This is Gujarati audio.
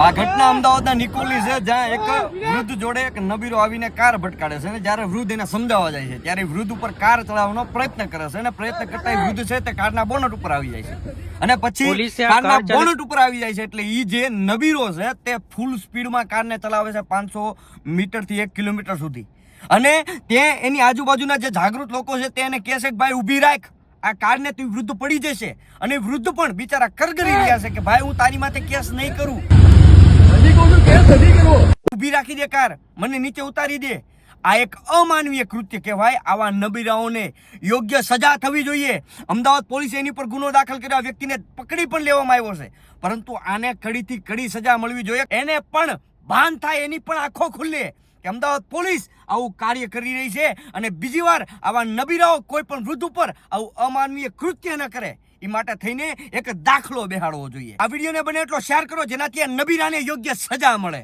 આ ઘટના અમદાવાદના નિકોલની છે, જ્યાં એક વૃદ્ધ જોડે એક નબીરો આવીને કાર ભટકાડે છે અને જ્યારે વૃદ્ધ એને સમજાવવા જાય છે ત્યારે વૃદ્ધ ઉપર કાર ચલાવવાનો પ્રયત્ન કરે છે અને પ્રયત્ન કરતા વૃદ્ધ છે તે કારના બોનટ ઉપર આવી જાય છે અને પછી કારના બોનટ ઉપર આવી જાય છે એટલે ઈ જે નબીરો છે તે ફૂલ સ્પીડમાં કારને ચલાવે છે 500 મીટરથી 1 કિલોમીટર સુધી અને તે એની આજુબાજુના જે જાગૃત લોકો છે તે એને કહે છે કે ભાઈ ઊભી રાખ, આ કારને તું વૃદ્ધ પડી જશે અને વૃદ્ધ પણ બિચારા કરગરી રહ્યા છે કે ભાઈ હું તારી માથે કેસ નહીં કરું, ઊભી રાખી દે કાર, મને નીચે ઉતારી દે. આ એક અમાનવીય કૃત્ય કહેવાય. આવા નબીરાઓને યોગ્ય સજા થવી જોઈએ. અમદાવાદ પોલીસે એની પર ગુનો દાખલ કર્યો, વ્યક્તિને પકડી પણ લેવામાં આવ્યો છે, પરંતુ આને કડીથી કડી સજા મળવી જોઈએ. એને પણ ભાન થાય, એની પણ આંખો ખુલ્લે કે અમદાવાદ પોલીસ આવું કાર્ય કરી રહી છે અને બીજી વાર આવા નબીરાઓ કોઈ પણ વૃદ્ધ ઉપર આવું અમાનવીય કૃત્ય ન કરે એ માટે થઈને એક દાખલો બેહાડવો જોઈએ. આ વિડીયોને બને એટલો શેર કરો જેનાથી આ નબીરાને યોગ્ય સજા મળે.